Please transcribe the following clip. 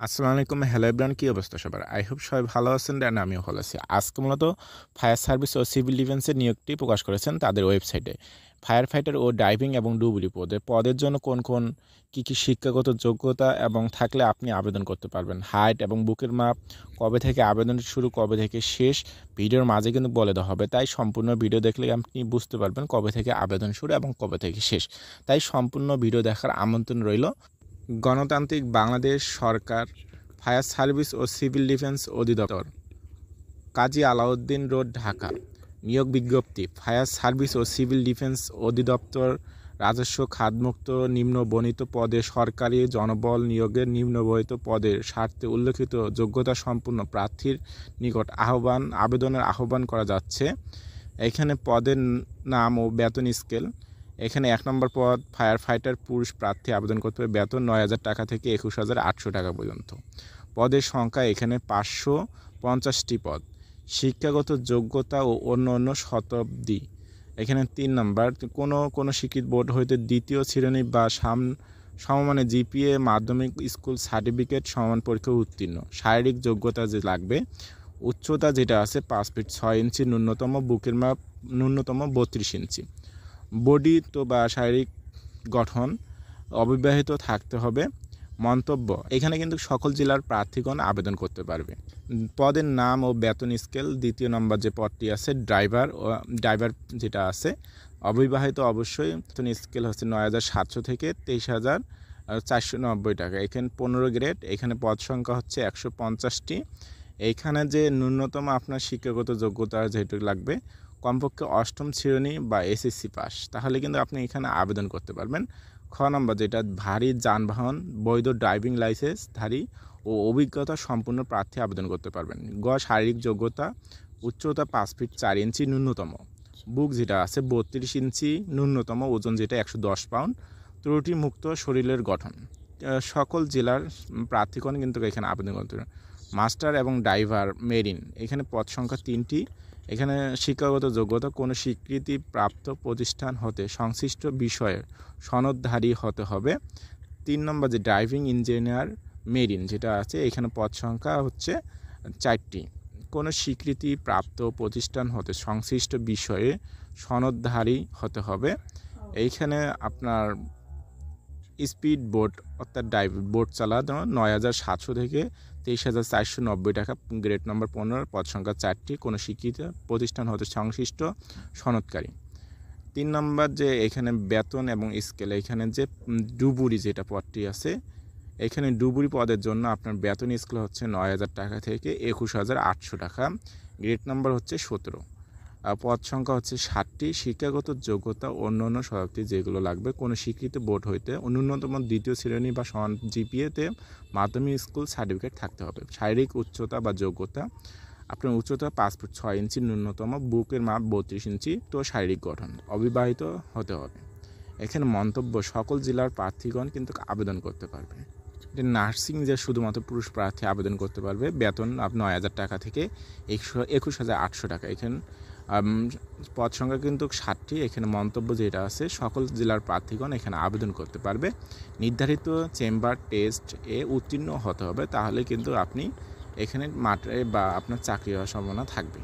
আসসালামু আলাইকুম, hello everyone, কি অবস্থা সবার? আই হোপ সবাই ভালো আছেন অ্যান্ড আমিও ভালো আছি। আজকে মূলত ফায়ার সার্ভিস ও সিভিল ডিফেন্সের নিয়োগটি প্রকাশ করেছেন তাদের ওয়েবসাইটে। ফায়ার ফাইটার ও ডাইভিং এবং ডুবুরি পদের জন্য কোন কী শিক্ষাগত যোগ্যতা এবং থাকলে আপনি আবেদন করতে পারবেন, হাইট এবং বুকের মাপ, কবে থেকে আবেদন শুরু, কবে থেকে শেষ, ভিডিওর মাঝে কিন্তু বলে দেওয়া হবে। তাই সম্পূর্ণ ভিডিও দেখলে আপনি বুঝতে পারবেন কবে থেকে আবেদন শুরু এবং কবে থেকে শেষ। তাই সম্পূর্ণ ভিডিও দেখার আমন্ত্রণ রইল। গণতান্ত্রিক বাংলাদেশ সরকার, ফায়ার সার্ভিস ও সিভিল ডিফেন্স অধিদপ্তর, কাজী আলাউদ্দিন রোড, ঢাকা। নিয়োগ বিজ্ঞপ্তি: ফায়ার সার্ভিস ও সিভিল ডিফেন্স অধিদপ্তর রাজস্ব খাতমুক্ত নিম্নবর্ণিত পদে সরকারি জনবল নিয়োগের নিম্নবর্ণিত পদের স্বার্থে উল্লেখিত যোগ্যতা সম্পন্ন প্রার্থীর নিকট আবেদনের আহ্বান করা যাচ্ছে। এখানে পদের নাম ও বেতন স্কেল। এখানে 1 নম্বর পদ ফায়ার ফাইটার, পুরুষ প্রার্থী আবেদন করতে হবে। বেতন 9,000 টাকা থেকে 21,800 টাকা পর্যন্ত। পদের সংখ্যা এখানে 550টি পদ। শিক্ষাগত যোগ্যতা ও অন্য শতাব্দী। এখানে 3 নম্বর, কোনো স্বীকৃত বোর্ড হইতে দ্বিতীয় শ্রেণী বা সমমানের জিপিএ, মাধ্যমিক স্কুল সার্টিফিকেট, সমান পরীক্ষা উত্তীর্ণ। শারীরিক যোগ্যতা যে লাগবে, উচ্চতা যেটা আছে 5 ফিট 6 ইঞ্চি ন্যূনতম, বুকের মাপ ন্যূনতম 32 ইঞ্চি। বডি বা শারীরিক গঠন অবিবাহিত থাকতে হবে। মন্তব্য: এখানে কিন্তু সকল জেলার প্রার্থীগণ আবেদন করতে পারবে। পদের নাম ও বেতন স্কেল। 2 নম্বর যে পদটি আছে ড্রাইভার যেটা আছে অবিবাহিত অবশ্যই। বেতন স্কেল হচ্ছে 9,700 থেকে 23,490 টাকা। এখানে 15 গ্রেড। এখানে পদ সংখ্যা হচ্ছে 150টি। এইখানে যে ন্যূনতম আপনার শিক্ষাগত যোগ্যতা যেহেতু লাগবে, কমপক্ষে 8ম শ্রেণী বা এসএসসি পাস, তাহলে কিন্তু আপনি এখানে আবেদন করতে পারবেন। খ নম্বর যেটা ভারী যানবাহন, বৈধ ড্রাইভিং লাইসেন্সধারী ও অভিজ্ঞতা সম্পন্ন প্রার্থী আবেদন করতে পারবেন। শারীরিক যোগ্যতা, উচ্চতা 5 ফিট 4 ইঞ্চি ন্যূনতম, বুক যেটা আছে 32 ইঞ্চি ন্যূনতম, ওজন যেটা 110 পাউন্ড, ত্রুটিমুক্ত শরীরের গঠন। সকল জেলার প্রার্থীগণ কিন্তু এখানে আবেদন করতে পারবেন। মাস্টার এবং ড্রাইভার মেরিন, এখানে পদ সংখ্যা 3টি। এখানে শিক্ষাগত যোগ্যতা, কোনো স্বীকৃতি প্রাপ্ত প্রতিষ্ঠান হতে সংশ্লিষ্ট বিষয়ে সনদধারী হতে হবে। 3 নম্বর যে ড্রাইভিং ইঞ্জিনিয়ার মেরিন যেটা আছে, এখানে পদ সংখ্যা হচ্ছে 4টি। কোনো স্বীকৃতি প্রাপ্ত প্রতিষ্ঠান হতে সংশ্লিষ্ট বিষয়ে সনদধারী হতে হবে। এইখানে আপনার স্পিড বোট অর্থাৎ বোট চালানো 9,700 থেকে 23,490 টাকা। গ্রেড নম্বর 15, পদ সংখ্যা 4টি। কোনো স্বীকৃত প্রতিষ্ঠান হতে সংশ্লিষ্ট সনদকারী। 3 নম্বর যে এখানে বেতন এবং স্কেল, এখানে যে ডুবুরি যেটা পদটি আছে, এখানে ডুবুরি পদের জন্য আপনার বেতন স্কেল হচ্ছে 9,000 টাকা থেকে 21,800 টাকা। গ্রেড নম্বর হচ্ছে 17। পদ সংখ্যা হচ্ছে 60টি। শিক্ষাগত যোগ্যতা অন্য শতাব্দী যেগুলো লাগবে, কোনো স্বীকৃত বোর্ড হইতে ন্যূনতম 2য় শ্রেণী বা সমান জিপিএতে মাধ্যমিক স্কুল সার্টিফিকেট থাকতে হবে। শারীরিক উচ্চতা বা যোগ্যতা, আপনার উচ্চতা 5 ফুট 6 ইঞ্চি ন্যূনতম, বুকের মাপ 32 ইঞ্চি, তো শারীরিক গঠন অবিবাহিত হতে হবে। এখানে মন্তব্য: সকল জেলার প্রার্থীগণ কিন্তু আবেদন করতে পারবে। নার্সিং যে শুধুমাত্র পুরুষ প্রার্থী আবেদন করতে পারবে। বেতন 9,000 টাকা থেকে 21,800 টাকা। এখানে পদ সংখ্যা কিন্তু 60টি। এখানে মন্তব্য যেটা আছে, সকল জেলার প্রার্থীগণ এখানে আবেদন করতে পারবে। নির্ধারিত চেম্বার টেস্ট উত্তীর্ণ হতে হবে, তাহলে কিন্তু আপনি এখানে মাঠে বা আপনার চাকরি হওয়ার সম্ভাবনা থাকবে।